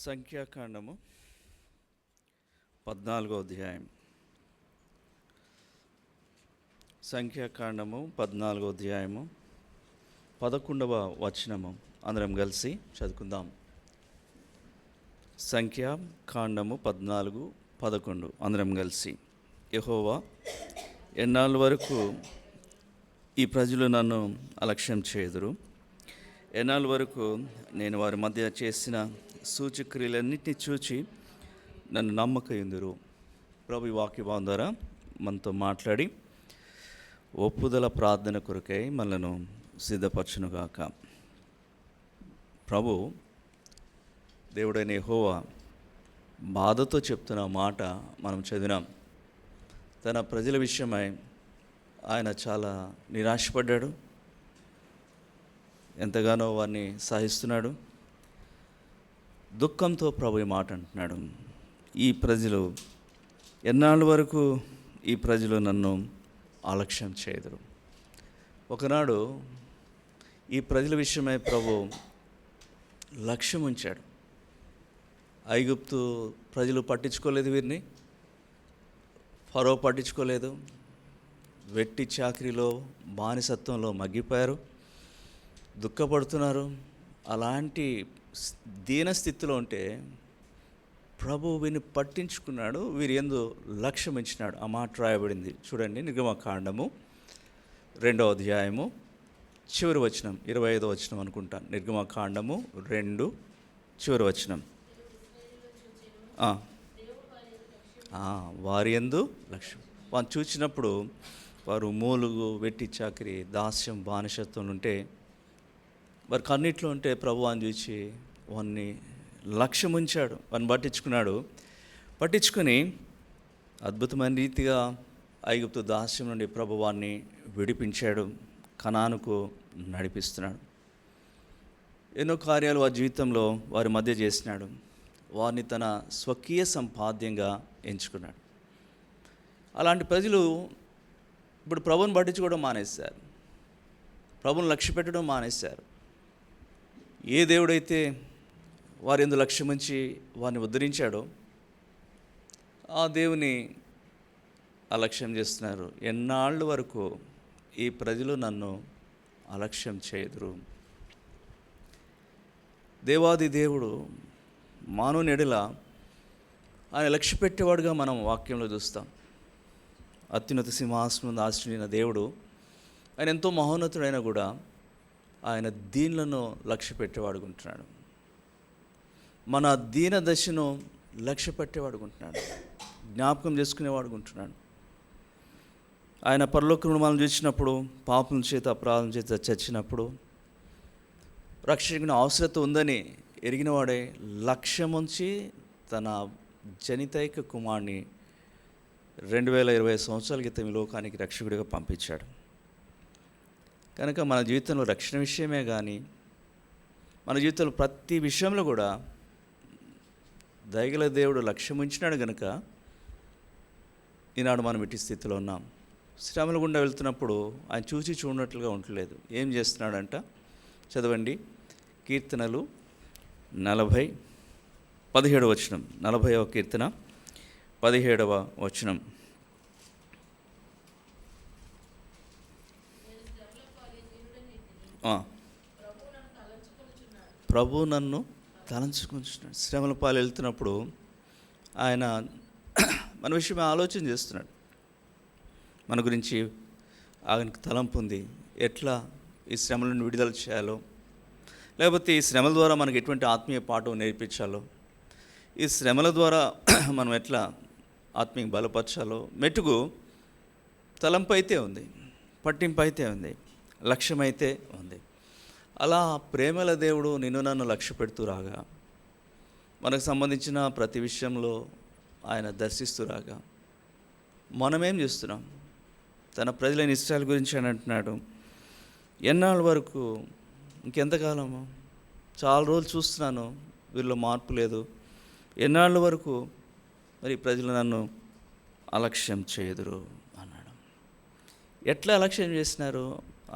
సంఖ్యాకాండము 14వ అధ్యాయం. సంఖ్యాకాండము 14వ అధ్యాయము 11వ వచనము అందరం కలిసి చదువుకుందాం. సంఖ్యాకాండము 14:11 అందరం కలిసి. యెహోవా, ఎన్నాళ్ళ వరకు ఈ ప్రజలు నన్ను అలక్ష్యం చేయుదురు? ఎన్నాళ్ళ వరకు నేను వారి మధ్య చేసిన సూచక్రియలన్నింటినీ చూచి నన్ను నమ్మకయుందురు? ప్రభు ఈ వాక్యం ద్వారా మనతో మాట్లాడి ఒప్పుదల ప్రార్థన కొరకై మనలను సిద్ధపరచునుగాక. ప్రభు దేవుడైన యెహోవా బాధతో చెప్తున్న మాట మనం చదివినాం. తన ప్రజల విషయమై ఆయన చాలా నిరాశపడ్డాడు, ఎంతగానో వారిని సహిస్తున్నాడు. దుఃఖంతో ప్రభు ఈ మాట అంటున్నాడు, ఈ ప్రజలు ఎన్నాళ్ళ వరకు ఈ ప్రజలు నన్ను అలక్ష్యం చేయదురు? ఒకనాడు ఈ ప్రజల విషయమై ప్రభు లక్ష్యం ఉంచాడు. ఐగుప్తు ప్రజలు పట్టించుకోలేదు, వీరిని ఫరో పట్టించుకోలేదు, వెట్టి చాకిరీలో బానిసత్వంలో మగ్గిపోయారు, దుఃఖపడుతున్నారు. అలాంటి దీనస్థితిలో ఉంటే ప్రభు వీరిని పట్టించుకున్నాడు, వీరి యందు లక్ష్యం ఉంచినాడు. ఆ మాట రాయబడింది చూడండి, నిర్గమకాండము 2వ అధ్యాయము చివరి వచనం, 25వ వచనం అనుకుంటాను. నిర్గమకాండము 2 చివరి వచనం. వారి యందు లక్ష్యం. వారు చూసినప్పుడు వారు మూలుగు, వెట్టి చాకిరి, దాస్యం, బానిసత్వం ఉంటే, వారికి అన్నిట్లో ఉంటే ప్రభు అని చూసి వారిని లక్ష్యం ఉంచాడు, వారిని పట్టించుకొని అద్భుతమైన రీతిగా ఐగుప్తు దాస్యం నుండి ప్రభు వారిని విడిపించాడు, కనానుకు నడిపిస్తున్నాడు. ఎన్నో కార్యాలు వారి జీవితంలో వారి మధ్య చేసినాడు. వారిని తన స్వకీయ సంపాద్యంగా ఎంచుకున్నాడు. అలాంటి ప్రజలు ఇప్పుడు ప్రభువుని పట్టించుకోవడం మానేశారు, ప్రభువుని లక్ష్య పెట్టడం మానేశారు. ఏ దేవుడైతే వారి యందు లక్ష్యం ఉంచి వారిని ఉద్ధరించాడో ఆ దేవుని అలక్ష్యం చేస్తున్నారు. ఎన్నాళ్ళ వరకు ఈ ప్రజలు నన్ను అలక్ష్యం చేయుదురు? దేవాది దేవుడు మానవుని ఎడల ఆయన లక్ష్య పెట్టేవాడుగా మనం వాక్యంలో చూస్తాం. అత్యున్నత సింహాసనం ఆశ్రయించిన దేవుడు, ఆయన ఎంతో మహోన్నతుడైనా కూడా ఆయన దీనులను లక్ష్య పెట్టేవాడుకుంటున్నాడు. మన దీన దశను లక్ష్య పెట్టేవాడుకుంటున్నాడు, జ్ఞాపకం చేసుకునేవాడుకుంటున్నాడు. ఆయన పరలోకమును మనం చూసినప్పుడు, పాపం చేత అపరాధం చేత చచ్చినప్పుడు రక్షకుని అవసరత ఉందని ఎరిగినవాడే లక్ష్యముంచి తన జనితైక కుమారుని 2020 సంవత్సరాల క్రితం ఈ లోకానికి రక్షకుడిగా పంపించాడు. కనుక మన జీవితంలో రక్షణ విషయమే కానీ మన జీవితంలో ప్రతి విషయంలో కూడా దయగల దేవుడు లక్ష్యం ఉంచినాడు. కనుక ఈనాడు మనం ఇట్టి స్థితిలో ఉన్నాం. శ్రమల గుండా వెళ్తున్నప్పుడు ఆయన చూసి చూడనట్లుగా ఉండలేదు. ఏం చేస్తున్నాడంట చదవండి. కీర్తనలు 17వ వచనం, 40వ కీర్తన 17వ వచనం. ప్రభు నన్ను తలంచుకుంటున్నాడు. శ్రమల పాలు వెళ్తున్నప్పుడు ఆయన మన విషయం ఆలోచన చేస్తున్నాడు. మన గురించి ఆయనకు తలంపు ఉంది. ఎట్లా ఈ శ్రమలను విడుదల చేయాలో, లేకపోతే ఈ శ్రమల ద్వారా మనకు ఎటువంటి ఆత్మీయ పాఠం నేర్పించాలో, ఈ శ్రమల ద్వారా మనం ఎట్లా ఆత్మీయ బలపరచాలో మెట్టుకు తలంపు అయితే ఉంది, పట్టింపు అయితే ఉంది, లక్ష్యమైతే ఉంది. అలా ప్రేమల దేవుడు నిన్ను నన్ను లక్ష్య పెడుతూ రాగా, మనకు సంబంధించిన ప్రతి విషయంలో ఆయన దర్శిస్తూ రాగా, మనమేం చేస్తున్నాం? తన ప్రజలైన ఇష్టాల గురించి అని అంటున్నాడు, ఎన్నాళ్ళ వరకు, ఇంకెంతకాలము? చాలా రోజులు చూస్తున్నాను, వీళ్ళలో మార్పు లేదు. ఎన్నాళ్ళ వరకు మరి ప్రజలు నన్ను అలక్ష్యం చేయుదురు అన్నాడు. ఎట్లా అలక్ష్యం చేసినారు?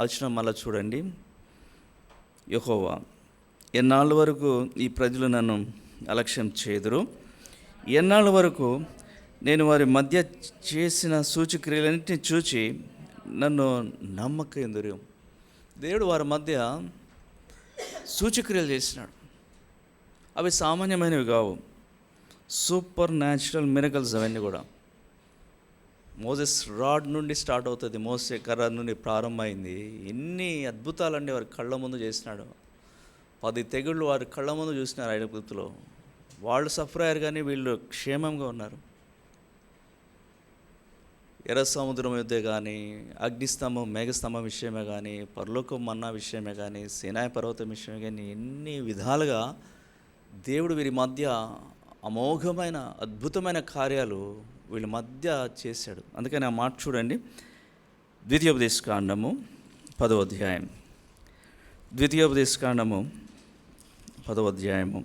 వచనం మళ్ళీ చూడండి. యెహోవా, ఎన్నాళ్ళ వరకు ఈ ప్రజలు నన్ను అలక్ష్యం చేదురు. ఎన్నాళ్ళ వరకు నేను వారి మధ్య చేసిన సూచక్రియలన్నింటినీ చూచి నన్ను నమ్మకందురు. దేవుడు వారి మధ్య సూచక్రియలు చేసినాడు. అవి సామాన్యమైనవి కావు, సూపర్ న్యాచురల్ మిరకల్స్ అవన్నీ కూడా. మోసెస్ రాడ్ నుండి స్టార్ట్ అవుతుంది, మోసే కర్ర నుండి ప్రారంభమైంది. ఎన్ని అద్భుతాలన్నీ వారి కళ్ళ ముందు చేసినాడు. 10 తెగుళ్ళు వారి కళ్ళ ముందు చూసినారు ఐగుప్తులో. వాళ్ళు సఫర్ అయ్యారు కానీ వీళ్ళు క్షేమంగా ఉన్నారు. ఎర్ర సముద్రం యుద్ధే కానీ, అగ్నిస్తంభం మేఘస్తంభం విషయమే కానీ, పరలోకం మన్నా విషయమే కానీ, సినాయి పర్వతం విషయమే కానీ, ఎన్ని విధాలుగా దేవుడు వీరి మధ్య అమోఘమైన అద్భుతమైన కార్యాలు వీళ్ళ మధ్య చేశాడు. అందుకని ఆ మాట చూడండి, ద్వితీయోపదేశకాండము 10వ అధ్యాయం. ద్వితీయోపదేశకాండము 10వ అధ్యాయము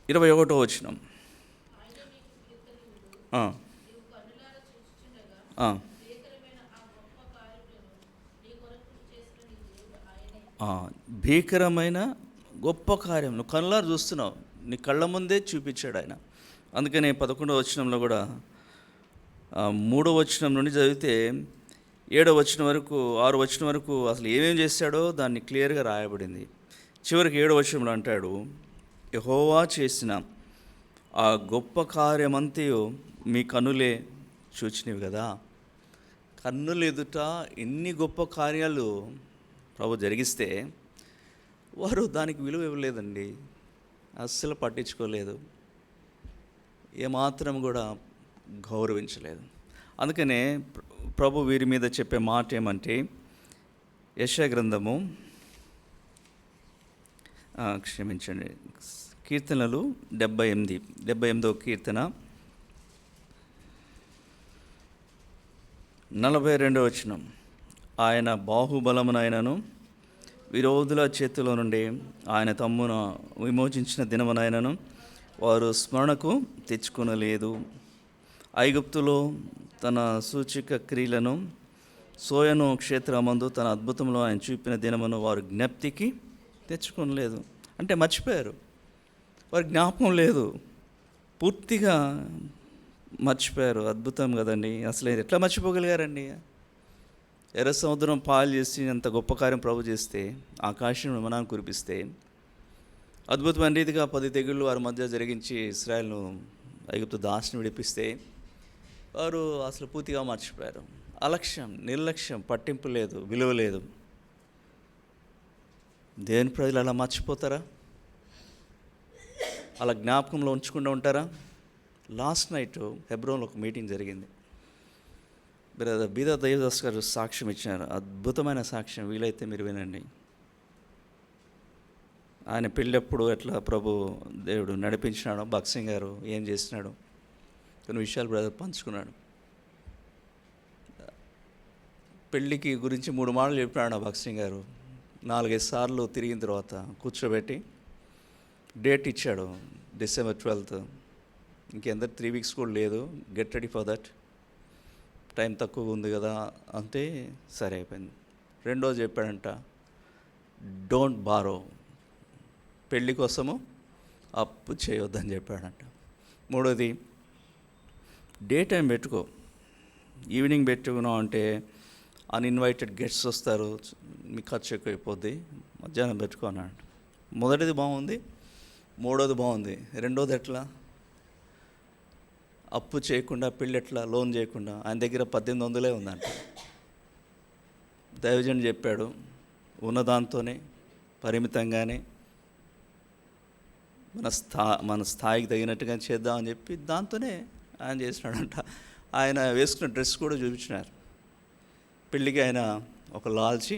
21వ వచనం. భీకరమైన గొప్ప కార్యం నువ్వు కళ్ళారు చూస్తున్నావు, నీ కళ్ళ ముందే చూపించాడు ఆయన. అందుకనే 11వ వచనంలో కూడా 3వ వచనం నుండి చదివితే 7వ వచనం వరకు 6వ వచనం వరకు అసలు ఏమేం చేశాడో దాన్ని క్లియర్గా రాయబడింది. చివరికి 7వ వచనంలో అంటాడు, యెహోవా చేసిన ఆ గొప్ప కార్యమంతయు మీ కన్నులే చూచినవి కదా. కన్నులు ఎదుట ఎన్ని గొప్ప కార్యాలు ప్రభు జరిగిస్తే వారు దానికి విలువ ఇవ్వలేదండి, అస్సలు పట్టించుకోలేదు, ఏమాత్రం కూడా గౌరవించలేదు. అందుకనే ప్రభు వీరి మీద చెప్పే మాట ఏమంటే, యెషయా గ్రంథము క్షమించండి, కీర్తనలు 78వ కీర్తన 42వ వచనం. ఆయన బాహుబలమునైనను విరోధుల చేతిలో నుండి ఆయన తమ్మును విమోచించిన దినమునైనను వారు స్మరణకు తెచ్చుకొనలేదు. ఐగుప్తులో తన సూచక క్రియలను, సోయను క్షేత్రమందు తన అద్భుతంలో ఆయన చూపిన దినమును వారు జ్ఞప్తికి తెచ్చుకొనలేదు. అంటే మర్చిపోయారు, వారి జ్ఞాపకం లేదు, పూర్తిగా మర్చిపోయారు. అద్భుతం కదండి, అసలు ఎట్లా మర్చిపోగలిగారండి? ఎర్ర సముద్రం పాలు చేసి అంత గొప్ప కార్యం ప్రభు చేస్తే, ఆకాశం విమానాన్ని కురిపిస్తే, అద్భుతమైన రీతిగా 10 తెగుళ్ళు వారి మధ్య జరిగించి ఇశ్రాయేలును ఐగుప్తు దాసిని విడిపిస్తే వారు అసలు పూర్తిగా మర్చిపోయారు. అలక్ష్యం, నిర్లక్ష్యం, పట్టింపు లేదు, విలువ లేదు. దేవుని ప్రజలు అలా మర్చిపోతారా? అలా జ్ఞాపకంలో ఉంచకుండా ఉంటారా? లాస్ట్ నైట్ హెబ్రోన్లో ఒక మీటింగ్ జరిగింది. బ్రదర్ బీదా దేవదాస్ గారు సాక్ష్యం ఇచ్చినారు, అద్భుతమైన సాక్ష్యం, వీలైతే మీరు వినండి. ఆయన పెళ్ళప్పుడు ఎట్లా ప్రభు దేవుడు నడిపించినాడో, భక్సింగ్ గారు ఏం చేసినాడు, కొన్ని విషయాలు బ్రదర్ పంచుకున్నాడు. పెళ్ళికి గురించి 3 మాటలు చెప్పినాడు భక్సింగ్ గారు. 4-5 సార్లు తిరిగిన తర్వాత కూర్చోబెట్టి డేట్ ఇచ్చాడు, December 12th. ఇంకెందరు 3 weeks కూడా లేదు, get ready for that, time తక్కువ ఉంది కదా అంటే సరే అయిపోయింది. రెండోది చెప్పాడంట, డోంట్ బారో, పెళ్ళి కోసము అప్పు చేయొద్దని చెప్పాడంట. మూడోది, డే టైం పెట్టుకో, ఈవినింగ్ పెట్టుకున్నావు అంటే అన్ఇన్వైటెడ్ గెస్ట్స్ వస్తారు, మీ ఖర్చు ఎక్కువైపోద్ది, మధ్యాహ్నం పెట్టుకో అన్నాడు. మొదటిది బాగుంది, మూడోది బాగుంది, రెండోది ఎట్లా? అప్పు చేయకుండా పెళ్ళి ఎట్లా, లోన్ చేయకుండా? ఆయన దగ్గర 1800 ఉందంట. దైవజనుడు చెప్పాడు, ఉన్నదాంతోనే పరిమితంగానే మన స్థాయికి తగినట్టుగా చేద్దామని చెప్పి దాంతోనే ఆయన చేసినాడంట. ఆయన వేసుకున్న డ్రెస్ కూడా చూపించినారు. పెళ్ళికి ఆయన ఒక లాల్చి,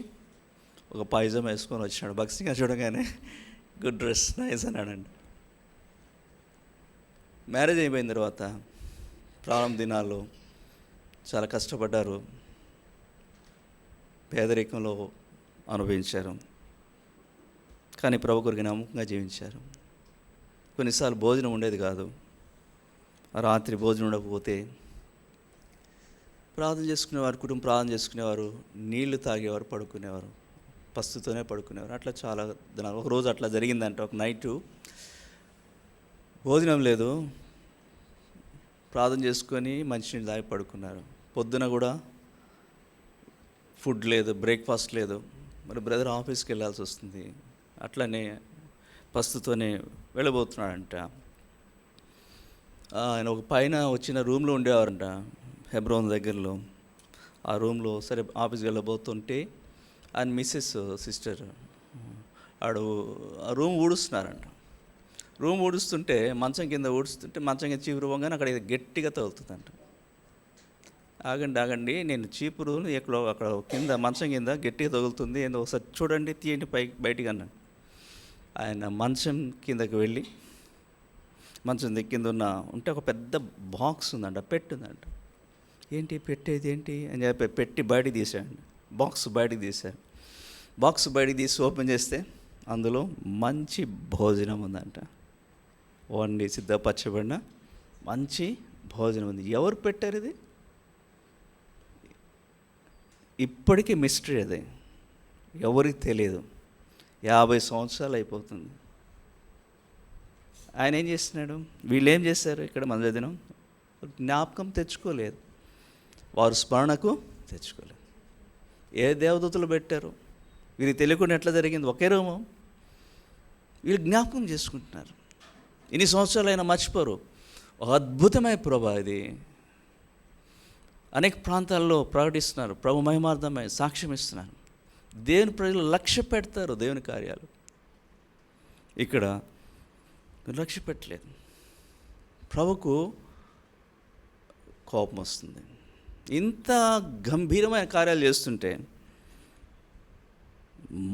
ఒక పైజామా వేసుకొని వచ్చినాడు. భక్సింగ్ చూడగానే గుడ్ డ్రెస్, నైస్ అన్నాడండి. మ్యారేజ్ అయిపోయిన తర్వాత ప్రారంభ దినాల్లో చాలా కష్టపడ్డారు, పేదరికంలో అనుభవించారు, కానీ ప్రభు కొరకు నమ్మకంగా జీవించారు. కొన్నిసార్లు భోజనం ఉండేది కాదు, రాత్రి భోజనం ఉండకపోతే ప్రార్థన చేసుకునేవారు, కుటుంబం ప్రార్థన చేసుకునేవారు, నీళ్లు తాగేవారు, పడుకునేవారు. పస్తుతోనే పడుకునేవారు. అట్లా చాలా దినాలు. ఒకరోజు అట్లా జరిగిందంట. ఒక నైటు భోజనం లేదు, ప్రార్థన చేసుకొని మంచినీళ్ళు తాగి పడుకున్నారు. పొద్దున కూడా ఫుడ్ లేదు, బ్రేక్ఫాస్ట్ లేదు. మరి బ్రదర్ ఆఫీస్కి వెళ్ళాల్సి వస్తుంది. అట్లనే పస్తుతోనే వెళ్ళబోతున్నాడంట. ఆయన ఒక పైన వచ్చిన రూమ్లో ఉండేవారంట, హెబ్రోన్ దగ్గరలో. ఆ రూమ్లో సరే ఆఫీస్కి వెళ్ళబోతుంటే ఆయన మిస్సెస్ సిస్టర్ ఆడు ఆ రూమ్ ఊడుస్తున్నారంట. రూమ్ ఊడుస్తుంటే మంచం కింద మంచం కింద చీపురు పోగానే అక్కడ గట్టిగా తగులుతుందంట. ఆగండి, నేను చీపురు ఎక్కడో అక్కడ కింద మంచం కింద గట్టిగా తగులుతుంది, ఏందో ఒకసారి చూడండి, తీయండి బయటికి అన్నాను. ఆయన మంచం కిందకి వెళ్ళి మంచం కింద ఉంటే ఒక పెద్ద బాక్స్ ఉందంట, పెట్టుందంట. ఏంటి పెట్టేది ఏంటి అని చెప్పి పెట్టి బయటికి తీసాడు. బాక్స్ బయటికి తీసి ఓపెన్ చేస్తే అందులో మంచి భోజనం ఉందంట. వండి సిద్ధపరచబడిన మంచి భోజనం ఉంది. ఎవరు పెట్టారు ఇది? ఇప్పటికీ మిస్టరీ అదే, ఎవరికి తెలియదు. 50 సంవత్సరాలు అయిపోతుంది. ఆయన ఏం చేస్తున్నాడు? వీళ్ళు ఏం చేశారు? ఇక్కడ మన దినం జ్ఞాపకం తెచ్చుకోలేదు, వారు స్మరణకు తెచ్చుకోలేదు. ఏ దేవదూతలు పెట్టారు? వీరికి తెలియకుండా ఎట్లా జరిగింది? ఒకే రూము. వీళ్ళు జ్ఞాపకం చేసుకుంటున్నారు. ఇన్ని సంవత్సరాలు అయినా మర్చిపోరు. ఒక అద్భుతమైన ప్రభా ఇది. అనేక ప్రాంతాల్లో ప్రకటిస్తున్నారు, ప్రభు మహిమార్థమై సాక్ష్యం ఇస్తున్నారు. దేవుని ప్రజలు లక్ష్య పెడతారు దేవుని కార్యాలు. ఇక్కడ లక్ష్య పెట్టలేదు. ప్రభుకు కోపం వస్తుంది. ఇంత గంభీరమైన కార్యాలు చేస్తుంటే,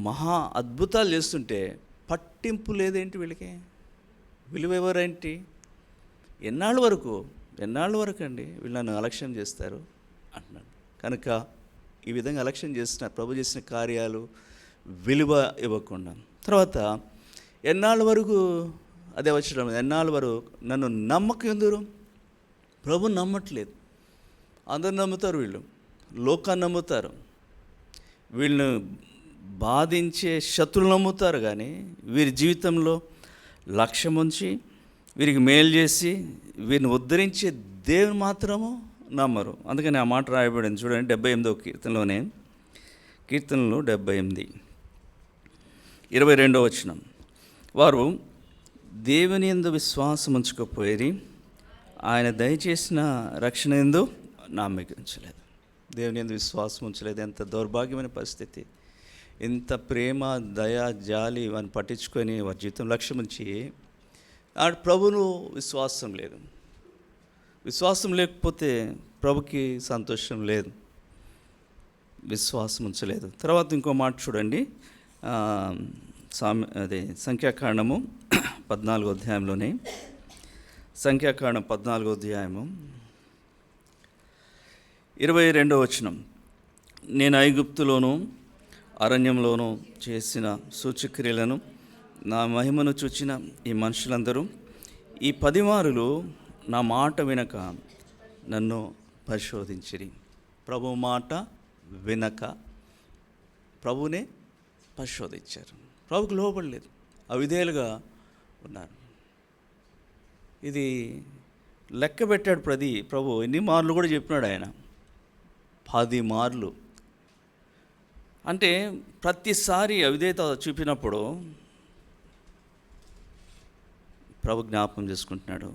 మహా అద్భుతాలు చేస్తుంటే పట్టింపు లేదేంటి? వీళ్ళకి విలువ ఎవరేంటి? ఎన్నాళ్ళ వరకు అండి వీళ్ళను అలక్ష్యం చేస్తారు అంటున్నాడు. కనుక ఈ విధంగా అలక్ష్యం చేస్తున్నారు. ప్రభు చేసిన కార్యాలు విలువ ఇవ్వకుండా. తర్వాత ఎన్నాళ్ళ వరకు, అదే వచ్చడం, ఎన్నాళ్ళ వరకు నన్ను నమ్మకం ఎందురు? ప్రభు నమ్మట్లేదు. అందరు నమ్ముతారు, వీళ్ళు లోకాన్ని నమ్ముతారు, వీళ్ళను బాధించే శత్రులు నమ్ముతారు. కానీ వీరి జీవితంలో లక్ష్యం ఉంచి వీరికి మేలు చేసి వీరిని ఉద్ధరించే దేవుని మాత్రము నమ్మరు. అందుకని ఆ మాట రాయబడింది చూడండి, 78వ కీర్తనలోనే, కీర్తనలు 78, 22వ వచనం. వారు దేవుని యందు విశ్వాసం ఉంచకపోయి ఆయన దయచేసిన రక్షణ యందు నమ్మకం ఉంచలేదు. దేవుని యందు విశ్వాసం ఉంచలేదు. ఎంత దౌర్భాగ్యమైన పరిస్థితి. ఇంత ప్రేమ, దయ, జాలి ఇవన్నీ పట్టించుకొని వారి జీవితం లక్ష్యం ఉంచి ఆడు ప్రభును విశ్వాసం లేదు. విశ్వాసం లేకపోతే ప్రభుకి సంతోషం లేదు, విశ్వాసం ఉంచలేదు. తర్వాత ఇంకో మాట చూడండి, సంఖ్యాకాండము 14వ అధ్యాయంలోనే, సంఖ్యాకాండం 14వ అధ్యాయము 22వ వచనం. నేను ఐగుప్తులోను అరణ్యంలోనూ చేసిన సూచక్రియలను నా మహిమను చూచిన ఈ మనుషులందరూ ఈ 10 మారులు నా మాట వినక నన్ను పరిశోధించిరి. ప్రభు మాట వినక ప్రభునే పరిశోధించారు. ప్రభుకు లోబడలేదు, అవిధేయులుగా ఉన్నారు. ఇది లెక్క పెట్టాడు ప్రభు ఎన్ని మార్లు కూడా చెప్పినాడు ఆయన. 10 మార్లు. అంటే ప్రతిసారి అవిధేయత చూపినప్పుడు ప్రభు జ్ఞాపకం చేసుకుంటున్నాడు,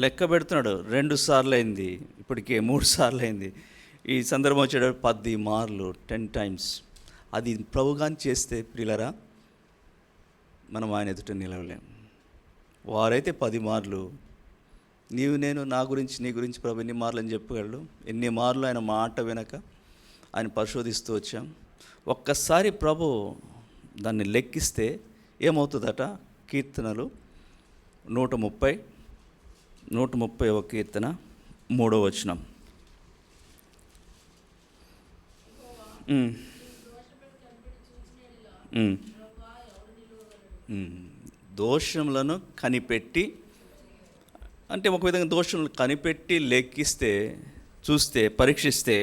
లెక్క పెడుతున్నాడు. 2 సార్లు అయింది, ఇప్పటికే 3 సార్లు అయింది. ఈ సందర్భం వచ్చేటప్పుడు 10 మార్లు, 10 టైమ్స్. అది ప్రభుగాని చేస్తే ప్రియులరా మనం ఆయన ఎదుట నిలవలేము. వారైతే 10 మార్లు, నేను నా గురించి నీ గురించి ప్రభు ఎన్ని మార్లు అని చెప్పగలడు. ఎన్ని మార్లు ఆయన మాట వినక ఆయన పరిశోధిస్తూ వచ్చాం. ఒక్కసారి ప్రభు దాన్ని లెక్కిస్తే ఏమవుతుందట? కీర్తనలు 130వ కీర్తన 3వ వచనం. దోషములను కనిపెట్టి, అంటే ఒక విధంగా దోషములను కనిపెట్టి లెక్కిస్తే, చూస్తే, పరీక్షిస్తే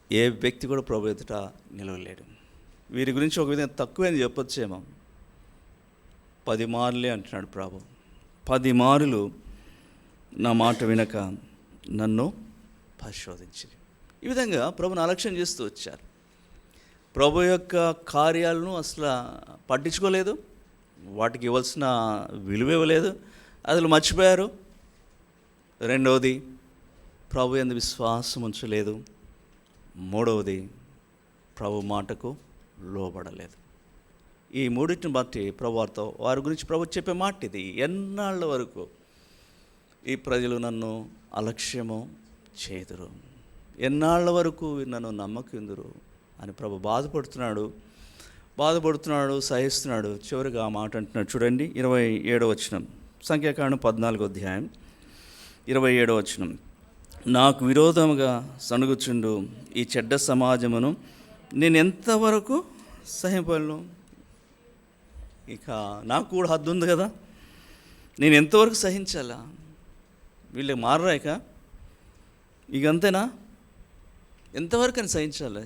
ఏ వ్యక్తి కూడా ప్రభు ఎదుట నిలవలేడు. వీరి గురించి ఒక విధంగా తక్కువని చెప్పొచ్చేమో. 10 మార్లే అంటున్నాడు ప్రభు. 10 మారులు నా మాట వినక నన్ను పరిశోధించింది. ఈ విధంగా ప్రభుని అలక్ష్యం చేస్తూ వచ్చారు. ప్రభు యొక్క కార్యాలను అసలు పట్టించుకోలేదు, వాటికి ఇవ్వాల్సిన విలువ ఇవ్వలేదు, అసలు మర్చిపోయారు. రెండవది, ప్రభు యందు విశ్వాసం ఉంచలేదు. మూడవది, ప్రభు మాటకు లోబడలేదు. ఈ మూడింటిని బట్టి ప్రభు వారి గురించి ప్రభు చెప్పే మాట ఇది: ఎన్నాళ్ళ వరకు ఈ ప్రజలు నన్ను అలక్ష్యము చేదురు, ఎన్నాళ్ళ వరకు నన్ను నమ్మకందురు అని ప్రభు బాధపడుతున్నాడు, సహిస్తున్నాడు. చివరిగా ఆ మాట అంటున్నాడు. చూడండి, 27వ వచనం, సంఖ్యాకాండం 14వ అధ్యాయం 27వ వచనం. నాకు విరోధముగా సణుగుచుండు ఈ చెడ్డ సమాజమును నేను ఎంతవరకు సహింపలను? ఇక నాకు కూడా హద్దు ఉంది కదా, నేను ఎంతవరకు సహించాలా? వీళ్ళకి మారరాక ఇక అంతేనా? ఎంతవరకు అని సహించాలి?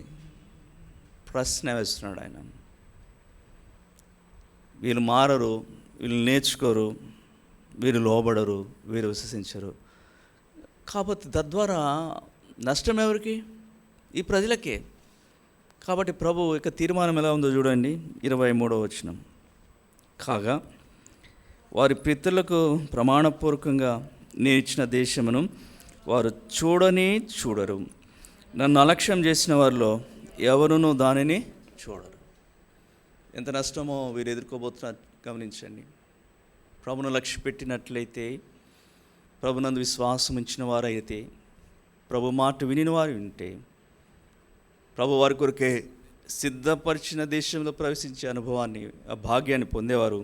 ప్రశ్న వేస్తున్నాడు ఆయన. వీళ్ళు మారరు, వీళ్ళు నేర్చుకోరు, వీరు లోబడరు, వీరు విశ్వసించరు. కాబట్టి తద్వారా నష్టం ఎవరికి? ఈ ప్రజలకే. కాబట్టి ప్రభు యొక్క తీర్మానం ఎలా ఉందో చూడండి, 23వ వచనం. కాగా వారి పితరులకు ప్రమాణపూర్వకంగా నేను ఇచ్చిన దేశమును వారు చూడరు, నన్ను అలక్ష్యం చేసిన వారిలో ఎవరునూ దానిని చూడరు. ఎంత నష్టమో వీరు ఎదుర్కోబోతున్నారు గమనించండి. ప్రభును లక్ష్య పెట్టినట్లయితే, ప్రభునందు విశ్వాసం ఉంచిన వారైతే, ప్రభు మాట వినిన వారు వింటే, ప్రభు వారి కొరకే సిద్ధపరిచిన దేశంలో ప్రవేశించే అనుభవాన్ని, ఆ భాగ్యాన్ని పొందేవారు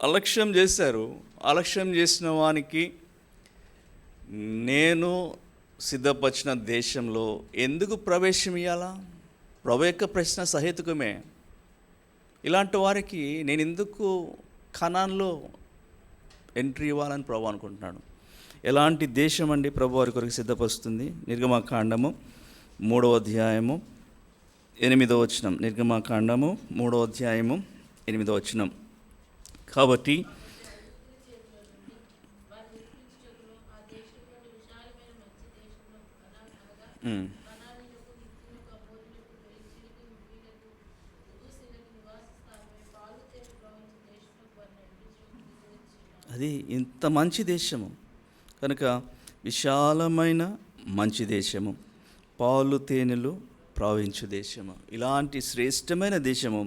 అలక్ష్యం చేశారు. అలక్ష్యం చేసిన వానికి నేను సిద్ధపరిచిన దేశంలో ఎందుకు ప్రవేశం ఇవ్వాలా? ప్రభు యొక్క ప్రశ్న సహేతుకమే. ఇలాంటి వారికి నేను ఎందుకు కనాన్లో ఎంట్రీ ఇవ్వాలని ప్రభు అనుకుంటున్నాడు. ఎలాంటి దేశం అండి ప్రభు వారి కొరకు సిద్ధపరుస్తుంది? నిర్గమకాండము 3వ అధ్యాయము 8వ వచనం. నిర్గమకాండము 3వ అధ్యాయము 8వ వచనం. కాబట్టి అది ఇంత మంచి దేశము కనుక, విశాలమైన మంచి దేశము, పాలు తేనెలు ప్రవహించు దేశము, ఇలాంటి శ్రేష్టమైన దేశము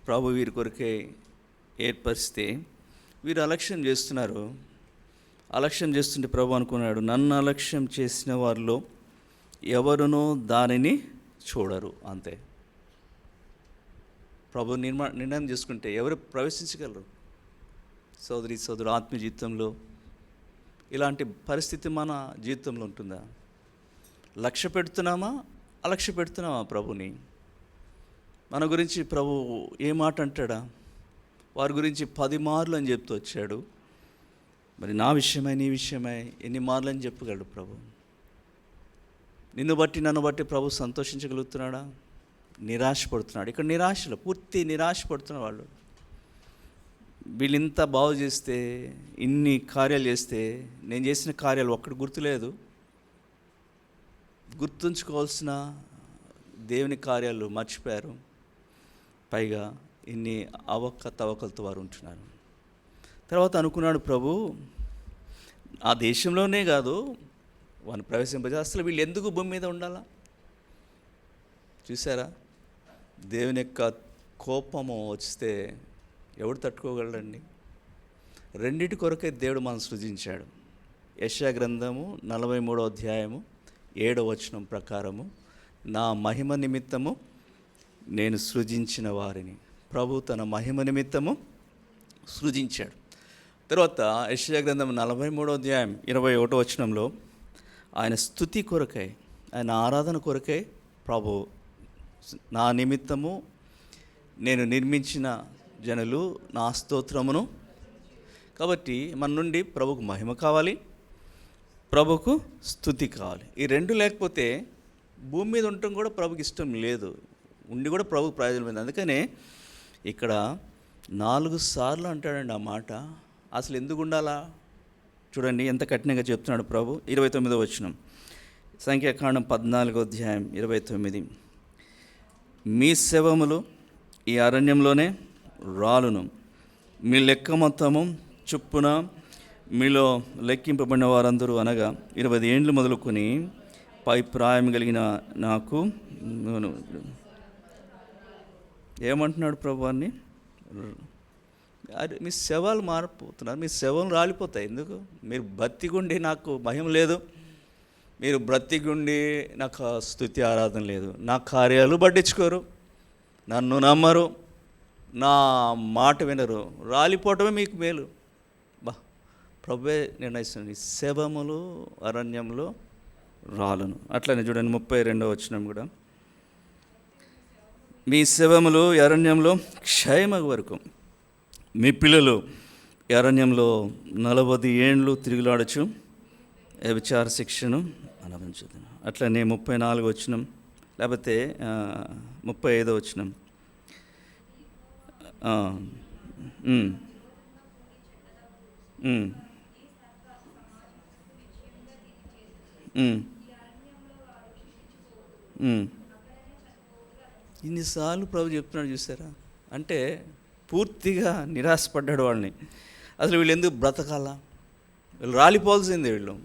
ప్రభు వీరి కొరకే ఏర్పరిస్తే వీరు అలక్ష్యం చేస్తున్నారు. అలక్ష్యం చేస్తుంటే ప్రభు అనుకున్నాడు, నన్ను అలక్ష్యం చేసిన వారిలో ఎవరునో దానిని చూడరు. అంతే. ప్రభు నిర్ణయం చేసుకుంటే ఎవరు ప్రవేశించగలరు? సోదరు ఆత్మీయ జీవితంలో ఇలాంటి పరిస్థితి మన జీవితంలో ఉంటుందా? లక్ష్య పెడుతున్నామా, అలక్ష్య పెడుతున్నామా ప్రభుని? మన గురించి ప్రభు ఏ మాట అంటాడా? వారి గురించి 10 మార్లు అని చెప్తూ వచ్చాడు. మరి నా విషయమై, నీ విషయమై ఎన్ని మార్లు అని చెప్పగలడు ప్రభు? నిన్ను బట్టి, నన్ను బట్టి ప్రభు సంతోషించగలుగుతున్నాడా? నిరాశపడుతున్నాడు. ఇక్కడ నిరాశలో, పూర్తి నిరాశపడుతున్న వాళ్ళు. వీళ్ళు ఇంత బాగు చేస్తే, ఇన్ని కార్యాలు చేస్తే, నేను చేసిన కార్యాలు ఒక్కటి గుర్తులేదు. గుర్తుంచుకోవాల్సిన దేవుని కార్యాలు మర్చిపోయారు. పైగా ఇన్ని తవకలతో వారు ఉంటున్నారు. తర్వాత అనుకున్నాడు ప్రభు, ఆ దేశంలోనే కాదు వారిని ప్రవేశింపజే, అసలు వీళ్ళు ఎందుకు భూమి మీద ఉండాలా? చూసారా, దేవుని యొక్క కోపము వస్తే ఎవడు తట్టుకోగలడండి? రెండిటి కొరకే దేవుడు మనం సృజించాడు. యెషయా గ్రంథము 43వ అధ్యాయము 7వ వచనం ప్రకారము, నా మహిమ నిమిత్తము నేను సృజించిన వారిని ప్రభు తన మహిమ నిమిత్తము సృజించాడు. తర్వాత యెషయా గ్రంథం 43వ అధ్యాయం 21వ వచనంలో ఆయన స్తుతి కొరకై, ఆయన ఆరాధన కొరకై ప్రభు నా నిమిత్తము నేను నిర్మించిన జనులు నా స్తోత్రమును. కాబట్టి మన నుండి ప్రభుకు మహిమ కావాలి, ప్రభుకు స్తుతి కావాలి. ఈ రెండు లేకపోతే భూమి మీద ఉండటం కూడా ప్రభుకి ఇష్టం లేదు, ఉండి కూడా ప్రభుకి ప్రయోజనం లేదు. అందుకనే ఇక్కడ 4 సార్లు అంటాడండి ఆ మాట. అసలు ఎందుకు ఉండాలా చూడండి ఎంత కఠినంగా చెప్తున్నాడు ప్రభు. 29వ వచనం, సంఖ్యాకాండం 14వ అధ్యాయం 29. మీ శవములు ఈ అరణ్యంలోనే రాలును, మీ లెక్క మొత్తము చొప్పున మీలో లెక్కింపబడిన వారందరూ అనగా 20 ఏండ్లు మొదలుకొని పై ప్రాయం కలిగిన నాకు ఏమంటున్నాడు ప్రభు అని, మీ శవాలు మారిపోతున్నారు, మీ శవాలు రాలిపోతాయి. ఎందుకు? మీరు బ్రతికుండి నాకు భయం లేదు, మీరు బ్రతికుండి నాకు స్తుతి ఆరాధన లేదు, నా కార్యాలు పట్టించుకోరు, నన్ను నమ్మరు, నా మాట వినరు, రాలిపోవటమే మీకు మేలు. ప్రభువే నిర్ణయిస్తుంది, శవములు అరణ్యంలో రాలును. అట్లనే చూడండి 32వ వచనం కూడా, మీ శవములు అరణ్యంలో క్షయమగు వరకు, మీ పిల్లలు అరణ్యంలో 40 ఏండ్లు తిరుగులాడచ్చు వ్యభిచార శిక్షను అనుభవించును. అట్లనే 34వ వచనం, లేకపోతే 35వ వచనం, ఇన్నిసార్లు ప్రభు చెప్తున్నాడు చూసారా. అంటే పూర్తిగా నిరాశపడ్డాడు వాళ్ళని. అసలు వీళ్ళు ఎందుకు బ్రతకాలా, వీళ్ళు రాలిపోవాల్సిందే, వీళ్ళు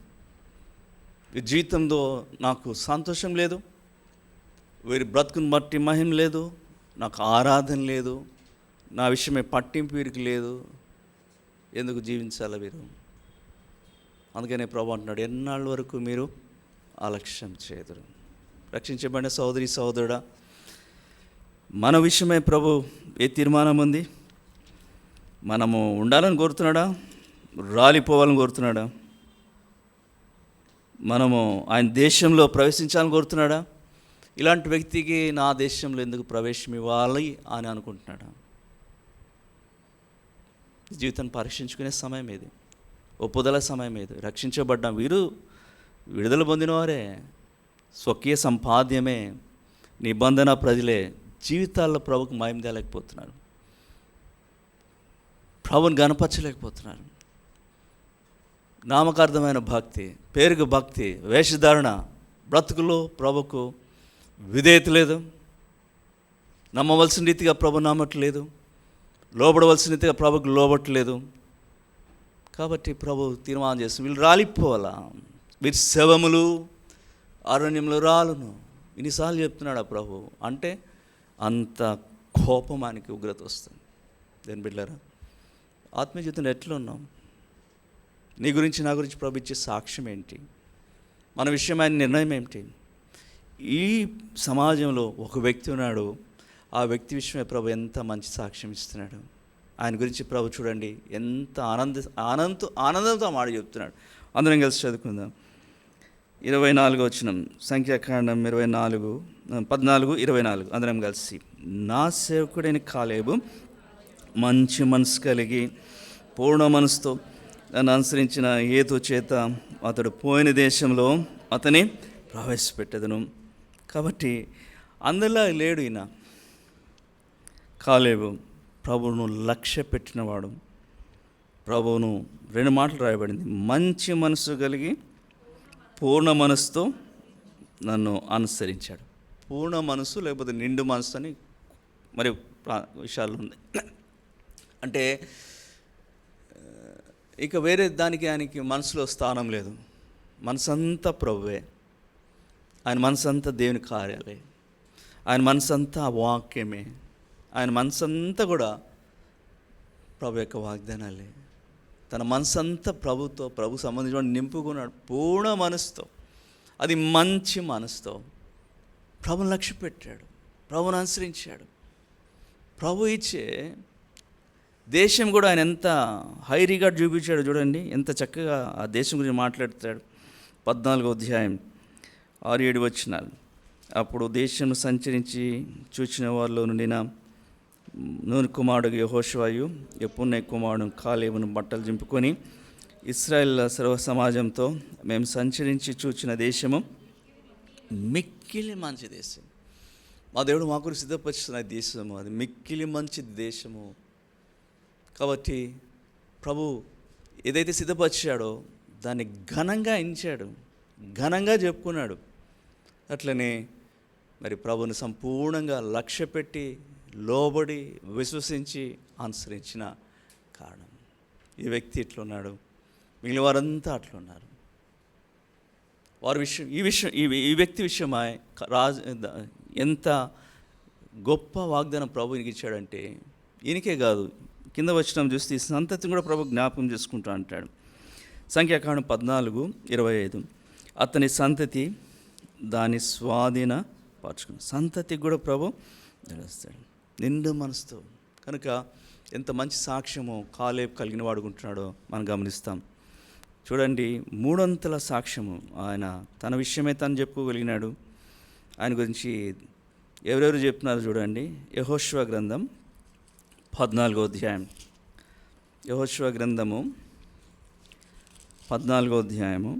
జీవితంలో నాకు సంతోషం లేదు, వీరి బ్రతుకుని బట్టి మహిమ లేదు, నాకు ఆరాధన లేదు, నా విషయమే పట్టింపు వీరికి లేదు, ఎందుకు జీవించాలా వీరు? అందుకనే ప్రభు అంటున్నాడు, ఎన్నాళ్ళ వరకు మీరు అలక్ష్యం చేయదురు. రక్షించబడిన సోదరి సోదరుడా, మన విషయమై ప్రభు ఏ తీర్మానం ఉంది? మనము ఉండాలని కోరుతున్నాడా, రాలిపోవాలని కోరుతున్నాడా? మనము ఆయన దేశంలో ప్రవేశించాలని కోరుతున్నాడా? ఇలాంటి వ్యక్తికి నా దేశంలో ఎందుకు ప్రవేశం ఇవ్వాలి అని అనుకుంటున్నాడా? జీవితాన్ని పరీక్షించుకునే సమయం ఇది, ఒప్పుదల సమయం ఇది. రక్షించబడ్డాం, వీరు విడుదల పొందినవారే, స్వకీయ సంపాద్యమే, నిబంధన ప్రజలే జీవితాల్లో ప్రభుకు మహిమ తేలేకపోతున్నారు, ప్రభుని గణపరచలేకపోతున్నారు. నామకార్థమైన భక్తి, పేరుకు భక్తి, వేషధారణ, బ్రతుకులో ప్రభుకు విధేయత లేదు, నమ్మవలసిన రీతిగా ప్రభు నమ్మట్లేదు, లోబడవలసిన రీతిగా ప్రభుకు లోబట్టలేదు. కాబట్టి ప్రభు తీర్మానం చేస్తుంది, వీళ్ళు రాలిపోవాలా, వీరి శవములు అరణ్యంలో రాలును. ఇన్నిసార్లు చెప్తున్నాడు ఆ ప్రభు. అంటే అంత కోపం ఆయనకి, ఉగ్రత వస్తుంది. దేని బిడ్డలారా, ఆత్మీయ జీవితంలో ఎట్లా ఉన్నాం? నీ గురించి నా గురించి ప్రభు ఇచ్చే సాక్ష్యం ఏంటి? మన విషయం ఆయన నిర్ణయం ఏమిటి? ఈ సమాజంలో ఒక వ్యక్తి ఉన్నాడు, ఆ వ్యక్తి విషయమే ప్రభు ఎంత మంచి సాక్ష్యం ఇస్తున్నాడు. ఆయన గురించి ప్రభు చూడండి ఎంత ఆనందంతో మాట చెప్తున్నాడు. అందరం కలిసి చదువుకుందాం. 24వ వచనం, సంఖ్యాకాండం 14:24 అందరం కలిసి. నా సేవకుడైన కాలేబు మంచి మనసు కలిగి పూర్ణ మనసుతో నన్ను అనుసరించిన హేతు చేత అతడు పోయిన దేశంలో అతని ప్రవేశపెట్టెదను. కాబట్టి అందులో లేడు ఈయన. కాలేబు ప్రభువును లక్ష్య పెట్టినవాడు. ప్రభువును 2 మాటలు రాయబడింది, మంచి మనసు కలిగి పూర్ణ మనసుతో నన్ను అనుసరించాడు. పూర్ణ మనసు లేకపోతే నిండు మనసు అని మరి విషయాలు ఉన్నాయి. అంటే ఇక వేరే దానికి ఆయనకి మనసులో స్థానం లేదు. మనసంతా ప్రభువే, ఆయన మనసంతా దేవుని కార్యాలే, ఆయన మనసంతా వాక్యమే, ఆయన మనసంతా కూడా ప్రభు యొక్క వాగ్దానాలే. తన మనసంతా ప్రభుతో, ప్రభు సంబంధించిన నింపుకున్నాడు పూర్ణ మనసుతో. అది మంచి మనసుతో ప్రభుని లక్ష్య పెట్టాడు, ప్రభుని అనుసరించాడు. ప్రభు ఇచ్చే దేశం కూడా ఆయన ఎంత హై రిగార్డ్ చూపించాడు చూడండి, ఎంత చక్కగా ఆ దేశం గురించి మాట్లాడుతాడు. 14వ అధ్యాయం 6-7 వచనాలు. అప్పుడు దేశం సంచరించి చూచిన వారిలో నుండిన నూని కుమారుడు యెహోషువయు యెఫున్నె కుమారుడు కాలేబును బట్టలు చింపుకొని ఇశ్రాయేల్ సర్వ సమాజంతో మేము సంచరించి చూచిన దేశము మిక్కిలి మంచి దేశం. మా దేవుడు మా కొరకు సిద్ధపరిచిన దేశము, అది మిక్కిలి మంచి దేశము. కాబట్టి ప్రభు ఏదైతే సిద్ధపరిచాడో దాన్ని ఘనంగా ఎంచాడు, ఘనంగా చెప్పుకున్నాడు. అట్లనే మరి ప్రభుని సంపూర్ణంగా లక్ష్యపెట్టి లోబడి విశ్వసించి అనుసరించిన కారణం ఈ వ్యక్తి ఇట్లున్నాడు. మిగిలిన వారంతా అట్లున్నారు. వారి విషయం ఈ వ్యక్తి విషయమై ఎంత గొప్ప వాగ్దానం ప్రభునికి ఇచ్చాడంటే, ఈయనకే కాదు, కింద వచనం చూస్తే ఈ సంతతిని కూడా ప్రభు జ్ఞాపకం చేసుకుంటా అంటాడు. సంఖ్యాకాండం 14:25 అతని సంతతి దాని స్వాధీన పరచుకుని సంతతికి కూడా ప్రభు తెలుస్తాడు నిండు మనసుతో. కనుక ఎంత మంచి సాక్ష్యమో కాలేబు కలిగిన వాడుకుంటున్నాడో మనం గమనిస్తాం. చూడండి, 3 అంతల సాక్ష్యము. ఆయన తన విషయమే తను చెప్పుకోగలిగినాడు. ఆయన గురించి ఎవరెవరు చెప్తున్నారో చూడండి. యెహోషువ గ్రంథం 14వ అధ్యాయం. యెహోషువ గ్రంథము 14వ అధ్యాయము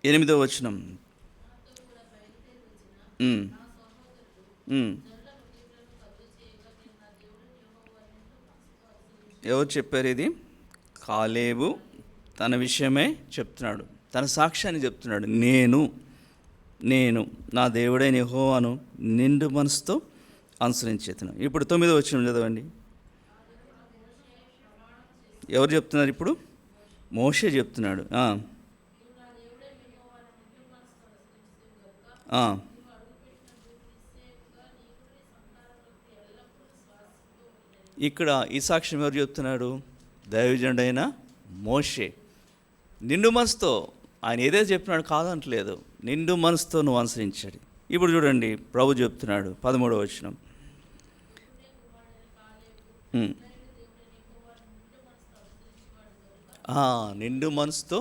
8వ వచనం. ఎవరు చెప్పారు ఇది? కాలేబు తన విషయమే చెప్తున్నాడు, తన సాక్ష్యాన్ని చెప్తున్నాడు. నేను నా దేవుడైన యెహోవాను నిండు మనసుతో అనుసరించేతను. ఇప్పుడు 9వ వచనం చదవండి. ఎవరు చెప్తున్నారు ఇప్పుడు? మోషే చెప్తున్నాడు. ఇక్కడ ఈ సాక్ష్యం ఎవరు చెప్తున్నాడు? దైవజనుడైన మోషే. నిండు మనసుతో ఆయన ఏదైతే చెప్పినాడు కాదంటలేదు, నిండు మనసుతో నువ్వు అనుసరించాడు. ఇప్పుడు చూడండి, ప్రభు చెప్తున్నాడు 13వ వచనం. నిండు మనసుతో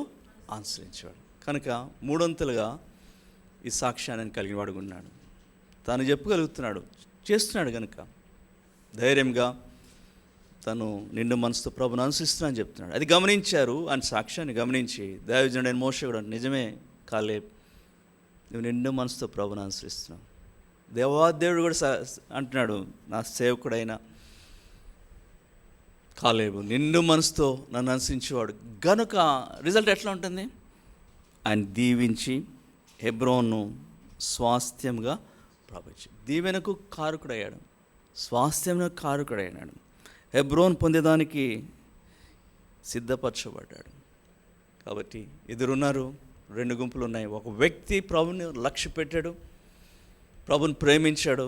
అనుసరించేవాడు. కనుక 3 అంతలుగా ఈ సాక్ష్యాన్ని కలిగిన వాడుగా ఉన్నాడు. తాను చెప్పగలుగుతున్నాడు, చేస్తున్నాడు. కనుక ధైర్యంగా తను నిండు మనసుతో ప్రభుని అనుసరిస్తున్నాను చెప్తున్నాడు. అది గమనించారు. ఆయన సాక్ష్యాన్ని గమనించి దైవజనుడైన మోషే కూడా, నిజమే కాలేబు, నువ్వు నిండు మనసుతో ప్రభుని అనుసరిస్తున్నావు. దేవాదేవుడు కూడా అంటున్నాడు, నా సేవకుడైన కాలేబు నిండు మనసుతో నన్ను అనుసరించేవాడు. గనుక రిజల్ట్ ఎట్లా ఉంటుంది? ఆయన దీవించి హెబ్రోను స్వాస్థ్యంగా ప్రభుత్వం దీవెనకు కారకుడయ్యాడు, స్వాస్థ్యంకు కారకుడయ్యాడు. హెబ్రోన్ పొందేదానికి సిద్ధపరచబడ్డాడు. కాబట్టి ఎదురున్నారు, 2 గుంపులు ఉన్నాయి. ఒక వ్యక్తి ప్రభుని లక్ష్య పెట్టాడు, ప్రభుని ప్రేమించాడు,